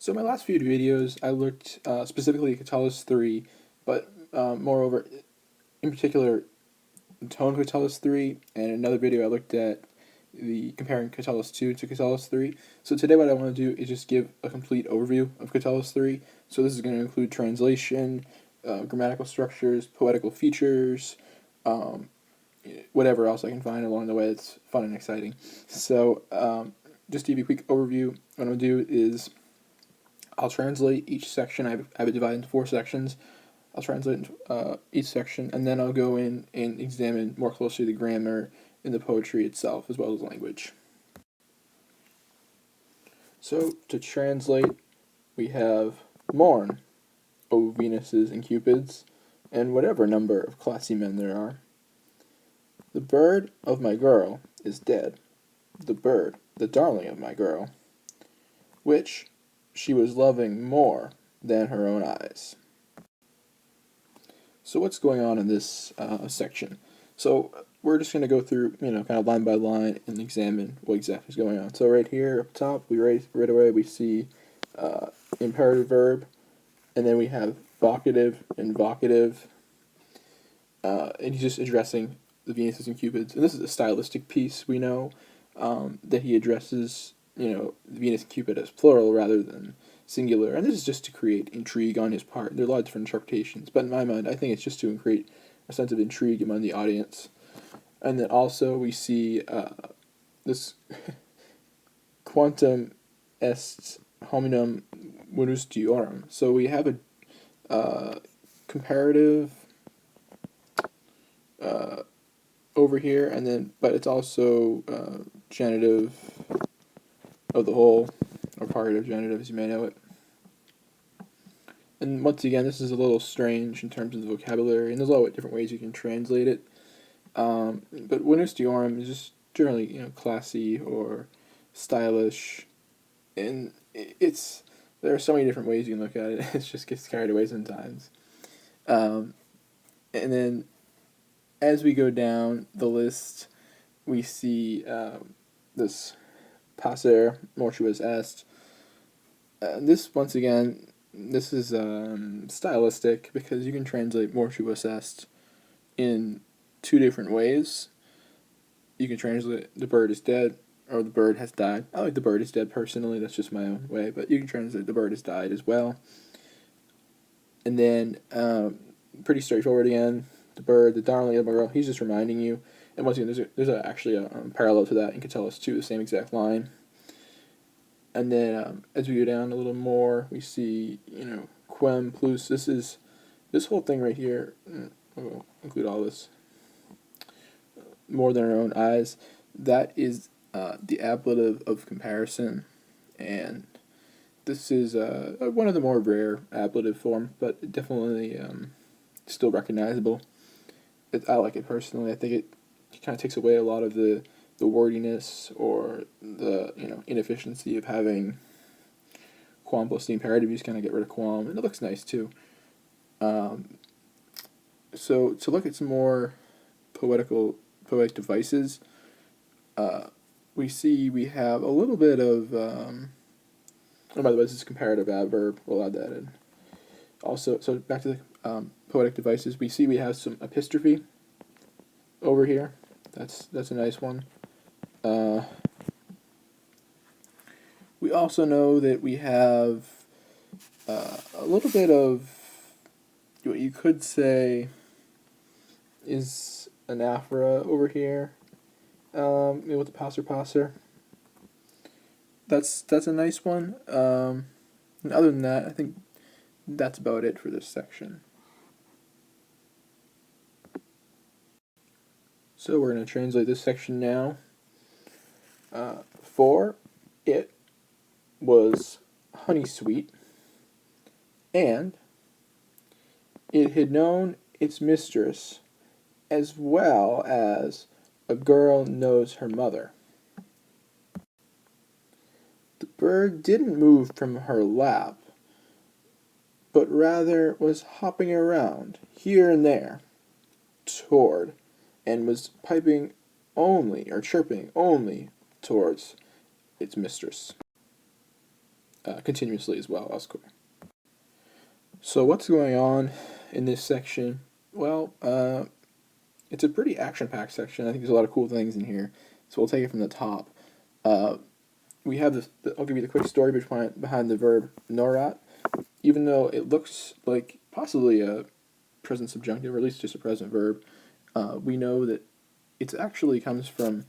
So in my last few videos, I looked specifically at Catullus 3, but moreover, in particular, the tone of Catullus 3, and in another video I looked at the comparing Catullus 2 to Catullus 3. So today what I want to do is just give a complete overview of Catullus 3. So this is going to include translation, grammatical structures, poetical features, whatever else I can find along the way that's fun and exciting. So just to give you a quick overview, what I'm going to do is I'll translate each section. I have it divided into 4 sections. I'll translate each section, and then I'll go in and examine more closely the grammar and the poetry itself, as well as language. So, to translate, we have mourn, O Venuses and Cupids, and whatever number of classy men there are. The bird of my girl is dead, the bird, the darling of my girl, which she was loving more than her own eyes. So what's going on in this section? So we're just going to go through, kind of line by line and examine what exactly is going on. So right here up top, right away we see imperative verb, and then we have vocative and vocative, and he's just addressing the Venuses and Cupids. And this is a stylistic piece. We know that he addresses, the Venus and Cupid as plural rather than singular, and this is just to create intrigue on his part. There are a lot of different interpretations, but in my mind, I think it's just to create a sense of intrigue among the audience. And then also we see this quantum est hominum monustiorum. So we have a comparative over here, and then but it's also genitive of the whole, or partitive genitive, as you may know it. And once again, this is a little strange in terms of the vocabulary, and there's a lot of different ways you can translate it. But Venustiorum is just generally, classy or stylish, and there are so many different ways you can look at it. It just gets carried away sometimes. And then as we go down the list, we see this passer mortuus est. This, once again, this is stylistic, because you can translate mortuus est in 2 different ways. You can translate the bird is dead, or the bird has died. I like the bird is dead personally, that's just my own way, but you can translate the bird has died as well. And then, pretty straightforward again, the bird, the darling of my girl, he's just reminding you. And once again, there's actually a parallel to that in Catullus 2, the same exact line. And then as we go down a little more, we see, quem plus. This whole thing right here, we'll include all this, more than our own eyes. That is the ablative of comparison, and this is one of the more rare ablative forms, but definitely still recognizable. I like it personally. I think it kind of takes away a lot of the wordiness or the inefficiency of having quam plus the imperative. You just kind of get rid of quam, and it looks nice too. So to look at some more poetic devices, we have a little bit of by the way, this is comparative adverb. We'll add that in. Also, so back to the poetic devices, we have some epistrophe over here. That's a nice one. We also know that we have a little bit of what you could say is anaphora over here, with the passer. That's a nice one. And other than that, I think that's about it for this section. So we're going to translate this section now. For it was honey sweet, and it had known its mistress as well as a girl knows her mother. The bird didn't move from her lap, but rather was hopping around here and there toward, and was piping only, or chirping only, towards its mistress. continuously as well. That's cool. So what's going on in this section? Well, it's a pretty action-packed section. I think there's a lot of cool things in here. So we'll take it from the top. Uh, we have this. I'll give you the quick story behind the verb norat. Even though it looks like possibly a present subjunctive, or at least just a present verb, we know that it actually comes from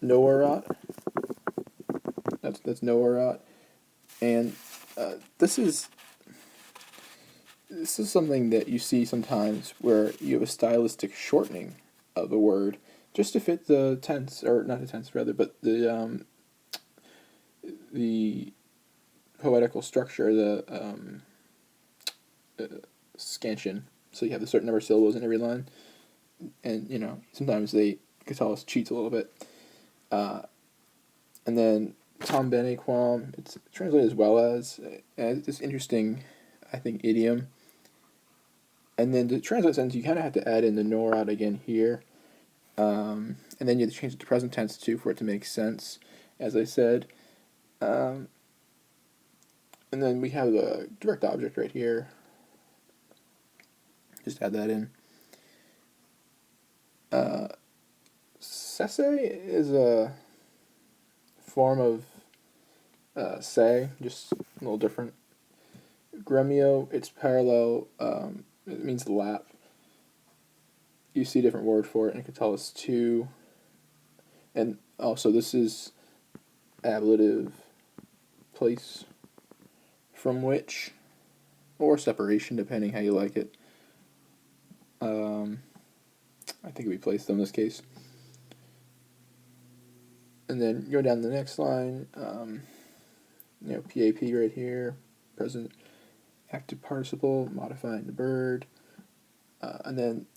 noerat. That's noerat, and this is something that you see sometimes where you have a stylistic shortening of a word just to fit the tense, or not the tense rather, but the poetical structure, the scansion. So you have a certain number of syllables in every line, and sometimes Catullus cheats a little bit. And then Tom bene quam, it's translated as well as, and it's interesting, I think, idiom. And then to translate sentence, you kind of have to add in the norat again here. And then you have to change it to present tense too for it to make sense, as I said. And then we have the direct object right here. Just add that in. Sese is a form of say, just a little different. Gremio, it's parallel. It means lap. You see a different word for it in Catullus too. And also, this is ablative, place from which, or separation, depending how you like it. I think we placed them in this case. And then go down the next line. PAP right here, present active participle, modifying the bird. And then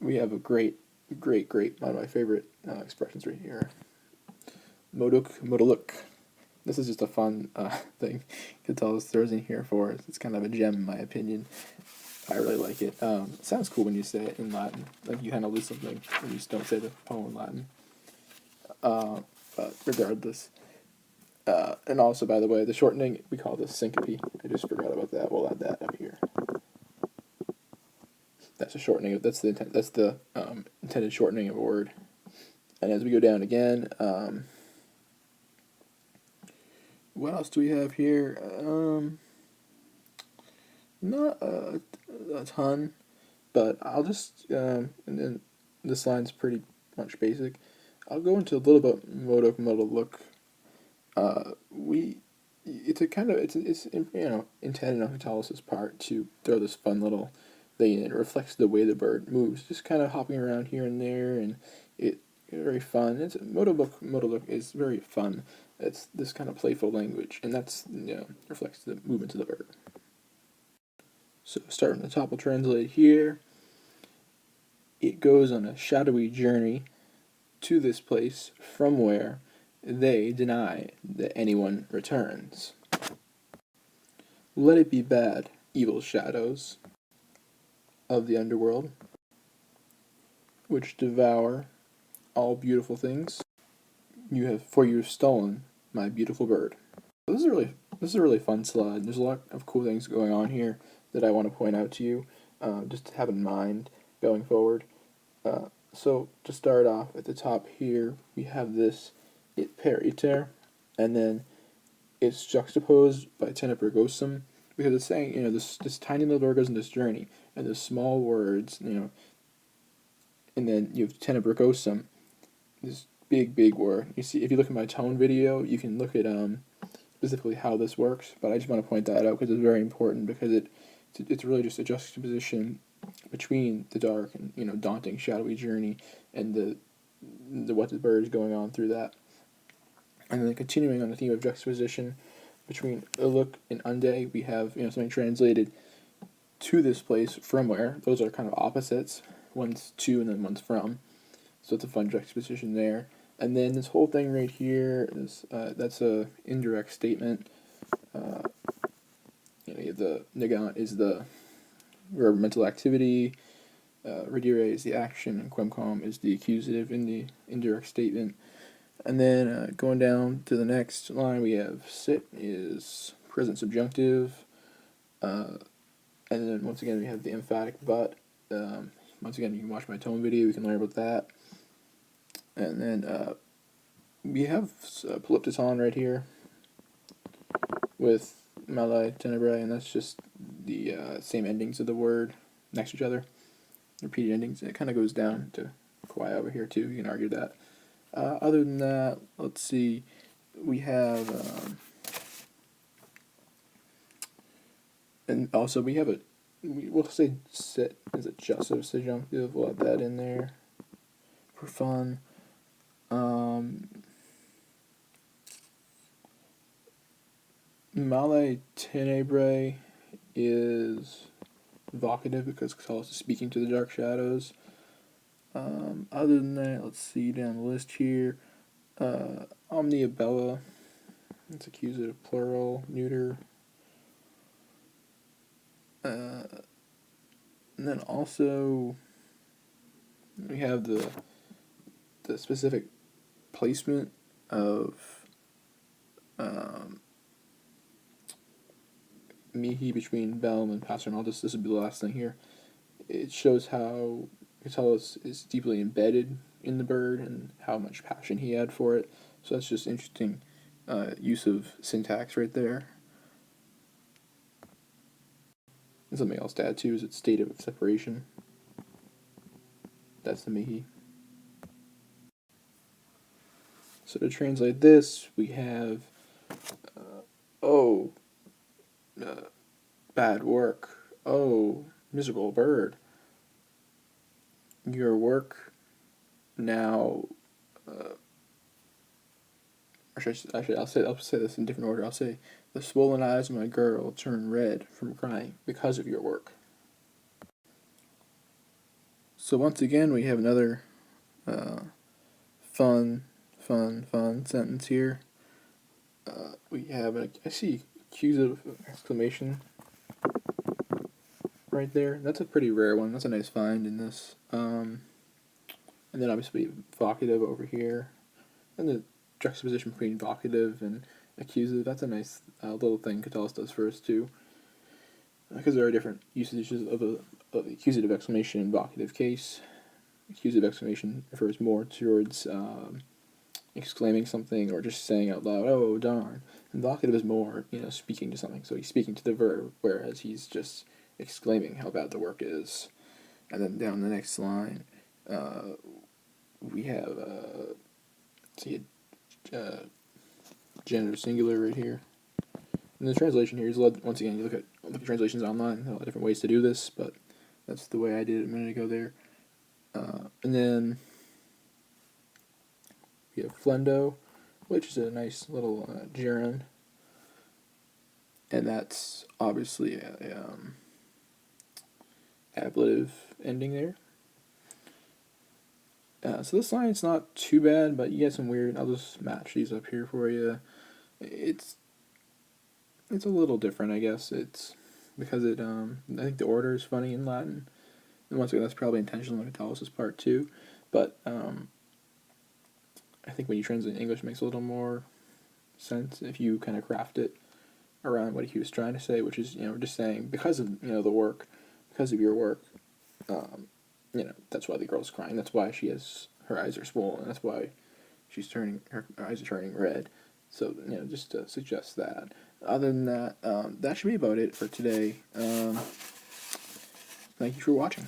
we have a great, one of my favorite expressions right here. Moduk, modaluk. This is just a fun thing Catullus throws in here for us. It's kind of a gem in my opinion. I really like it. It sounds cool when you say it in Latin. Like you kind of lose something when you don't say the poem in Latin. But regardless. And also, by the way, the shortening, we call this syncope. I just forgot about that. We'll add that up here. That's a shortening. That's the intended shortening of a word. And as we go down again, what else do we have here? Not a ton, but I'll just and then this line's pretty much basic. I'll go into a little bit modal look. It's intended on Catullus' part to throw this fun little thing in. It reflects the way the bird moves, just kind of hopping around here and there, and it's very fun. Modal look is very fun. It's this kind of playful language, and that's reflects the movement of the bird. So starting from the top, we'll translate here. It goes on a shadowy journey to this place from where they deny that anyone returns. Let it be bad, evil shadows of the underworld, which devour all beautiful things. You've stolen my beautiful bird. This is a really fun slide. There's a lot of cool things going on here that I want to point out to you, just to have in mind going forward. So to start off at the top here, we have this it per iter, and then it's juxtaposed by tenebrosum, because it's saying, this tiny little bird goes on this journey, and the small words, and then you have tenebrosum, this big word. You see, if you look at my tone video, you can look at specifically how this works, but I just want to point that out because it's very important, because it's really just a juxtaposition between the dark and daunting shadowy journey and the what the bird is going on through that. And then continuing on the theme of juxtaposition between Uluk and Unde, we have something translated to this place from where. Those are kind of opposites. One's to and then one's from. So it's a fun juxtaposition there. And then this whole thing right here is that's a indirect statement. The negant is the verb mental activity. Redire is the action, and quemquam is the accusative in the indirect statement. And then going down to the next line, we have sit is present subjunctive. And then once again, we have the emphatic but. Once again, you can watch my tone video, you can learn about that. And then we have polyptoton right here with malae tenebrae, and that's just the same endings of the word next to each other, repeated endings. And it kind of goes down to quiet over here too. You can argue that. Other than that, let's see. We have, and also we have we'll say sit is a jussive subjunctive. We'll add that in there for fun. Malae tenebrae is vocative because Catullus is speaking to the dark shadows. Other than that, let's see down the list here. Omnia bella, it's accusative plural, neuter. And then also we have the specific placement of mihi between bellum and paternaldus. This would be the last thing here. It shows how Catullus is deeply embedded in the bird and how much passion he had for it. So that's just interesting use of syntax right there. And something else to add too is its state of separation. That's the mihi. So to translate this, we have bad work. Oh, miserable bird. Your work now. I'll say this in different order. I'll say the swollen eyes of my girl turn red from crying because of your work. So once again, we have another fun sentence here. We have I see accusative exclamation right there. That's a pretty rare one. That's a nice find in this. And then obviously vocative over here, and the juxtaposition between vocative and accusative. That's a nice little thing Catullus does for us too, because there are different usages of the accusative exclamation in vocative case. Accusative exclamation refers more towards exclaiming something or just saying out loud, "Oh darn!" And vocative is more, speaking to something. So he's speaking to the verb, whereas he's just exclaiming how bad the work is. And then down the next line, we have genitive singular right here. And the translation here is once again, you look at translations online. There are a lot of different ways to do this, but that's the way I did it a minute ago there. And then we have flendo, which is a nice little gerund, and that's obviously a ablative ending there. So this line's not too bad, but you get some weird. I'll just match these up here for you. It's a little different, I guess. It's because I think the order is funny in Latin, and once again that's probably intentional on Catullus' part too. But I think when you translate in English, it makes a little more sense if you kind of craft it around what he was trying to say, which is just saying because of the work, because of your work. That's why the girl's crying. That's why her eyes are swollen. That's why her eyes are turning red. So, just to suggest that. Other than that, that should be about it for today. Thank you for watching.